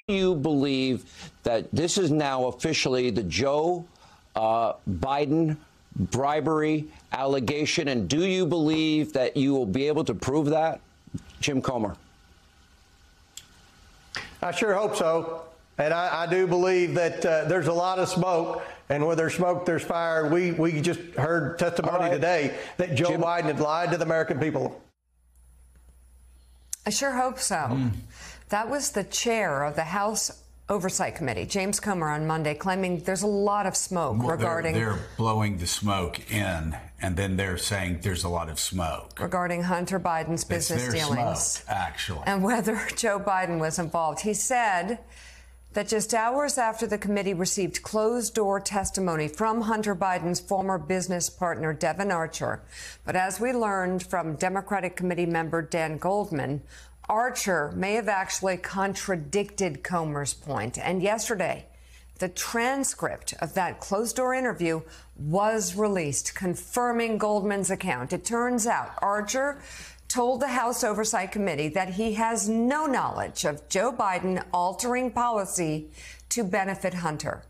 You believe that this is now officially the Joe Biden bribery allegation, and do you believe that you will be able to prove that, Jim Comer? I sure hope so. And I do believe that there's a lot of smoke, and where there's smoke, there's fire. We just heard testimony today that Joe Biden had lied to the American people. I sure hope so. That was the chair of the House Oversight Committee, James Comer, on Monday, claiming there's a lot of smoke regarding... They're blowing the smoke in, and then they're saying there's a lot of smoke. Regarding Hunter Biden's business dealings. Smoke, actually. And whether Joe Biden was involved. He said that just hours after the committee received closed-door testimony from Hunter Biden's former business partner, Devon Archer. But as we learned from Democratic committee member Dan Goldman, Archer may have actually contradicted Comer's point. And yesterday, the transcript of that closed-door interview was released, confirming Goldman's account. It turns out Archer told the House Oversight Committee that he has no knowledge of Joe Biden altering policy to benefit Hunter.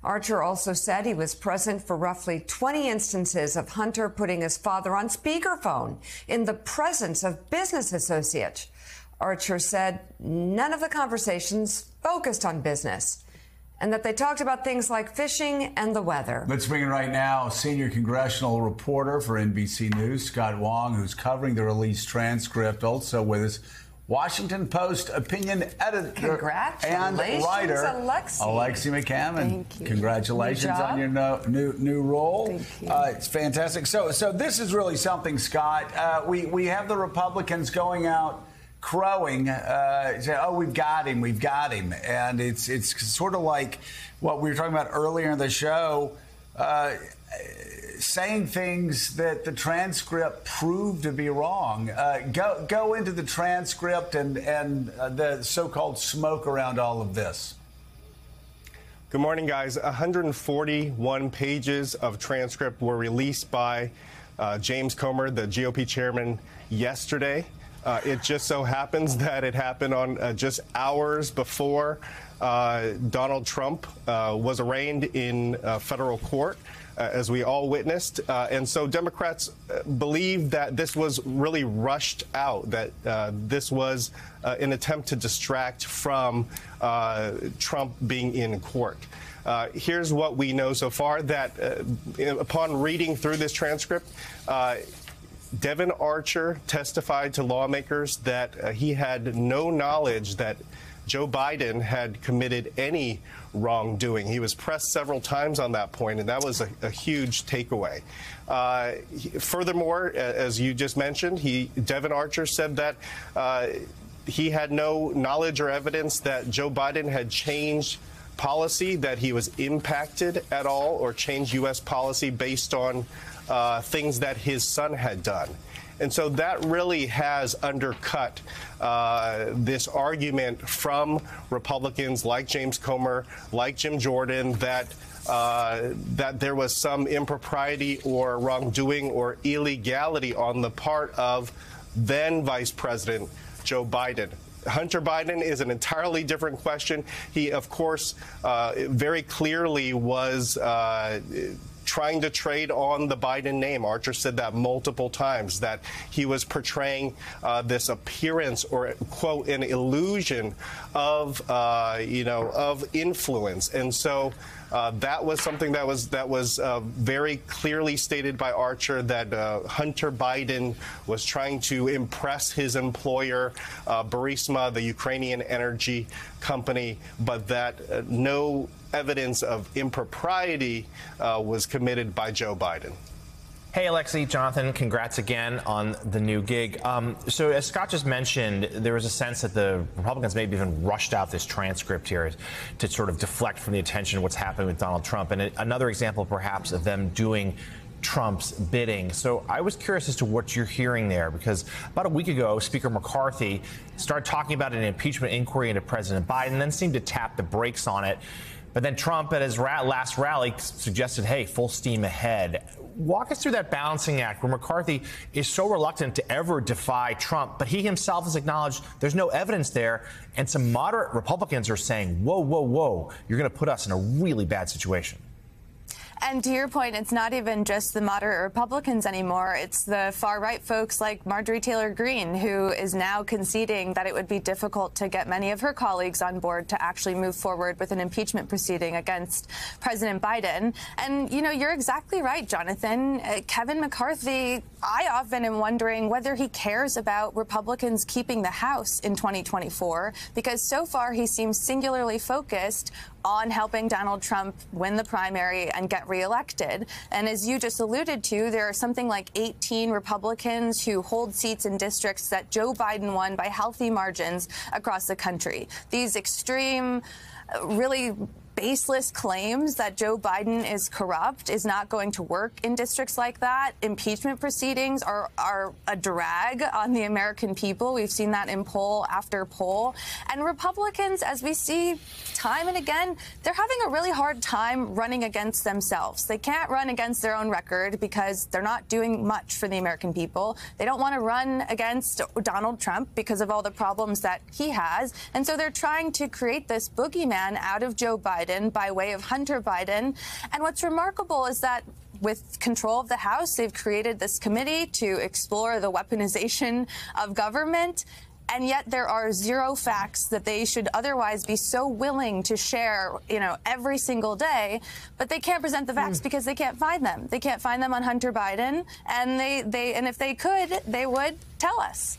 Archer also said he was present for roughly 20 instances of Hunter putting his father on speakerphone in the presence of business associates. Archer said none of the conversations focused on business, and that they talked about things like fishing and the weather. Let's bring in right now senior congressional reporter for NBC News, Scott Wong, who's covering the released transcript. Also with us, Washington Post opinion editor and writer Alexi McCammon. Thank you. Congratulations on your new role. Thank you. It's fantastic. So this is really something, Scott. We have the Republicans going out crowing, say, oh, we've got him, and it's sort of like what we were talking about earlier in the show, saying things that the transcript proved to be wrong. Go into the transcript and the so-called smoke around all of this. Good morning, guys. 141 pages of transcript were released by James Comer, the GOP chairman, yesterday. It just so happens that it happened on just hours before Donald Trump was arraigned in federal court, as we all witnessed. And so Democrats believe that this was really rushed out, that this was an attempt to distract from Trump being in court. Here's what we know so far, that upon reading through this transcript, Devon Archer testified to lawmakers that he had no knowledge that Joe Biden had committed any wrongdoing. He was pressed several times on that point, and that was a huge takeaway. Furthermore, as you just mentioned, Devon Archer said that he had no knowledge or evidence that Joe Biden had changed policy, that he was impacted at all, or changed U.S. policy based on things that his son had done. And so that really has undercut this argument from Republicans like James Comer, like Jim Jordan, that there was some impropriety or wrongdoing or illegality on the part of then Vice President Joe Biden. Hunter Biden is an entirely different question. He, of course, very clearly was trying to trade on the Biden name. Archer said that multiple times, that he was portraying this appearance or, quote, an illusion of, of influence. And so that was something that was very clearly stated by Archer, that Hunter Biden was trying to impress his employer, Burisma, the Ukrainian energy company, but that no evidence of impropriety was committed by Joe Biden. Hey, Alexi, Jonathan, congrats again on the new gig. So as Scott just mentioned, there was a sense that the Republicans maybe even rushed out this transcript here to sort of deflect from the attention of what's happening with Donald Trump. And another example, perhaps, of them doing Trump's bidding. So I was curious as to what you're hearing there, because about a week ago, Speaker McCarthy started talking about an impeachment inquiry into President Biden, then seemed to tap the brakes on it. But then Trump at his last rally suggested, hey, full steam ahead. Walk us through that balancing act where McCarthy is so reluctant to ever defy Trump, but he himself has acknowledged there's no evidence there. And some moderate Republicans are saying, whoa, whoa, whoa, you're going to put us in a really bad situation. And to your point, it's not even just the moderate Republicans anymore. It's the far-right folks like Marjorie Taylor Greene, who is now conceding that it would be difficult to get many of her colleagues on board to actually move forward with an impeachment proceeding against President Biden. And, you know, you're exactly right, Jonathan. Kevin McCarthy, I often am wondering whether he cares about Republicans keeping the House in 2024, because so far he seems singularly focused on helping Donald Trump win the primary and get reelected. And as you just alluded to, there are something like 18 Republicans who hold seats in districts that Joe Biden won by healthy margins across the country. These extreme, really baseless claims that Joe Biden is corrupt is not going to work in districts like that. Impeachment proceedings are a drag on the American people. We've seen that in poll after poll. And Republicans, as we see time and again, they're having a really hard time running against themselves. They can't run against their own record because they're not doing much for the American people. They don't want to run against Donald Trump because of all the problems that he has. And so they're trying to create this boogeyman out of Joe Biden by way of Hunter Biden. And what's remarkable is that with control of the House, they've created this committee to explore the weaponization of government. And yet there are zero facts that they should otherwise be so willing to share, you know, every single day. But they can't present the facts because they can't find them. They can't find them on Hunter Biden. And and if they could, they would tell us.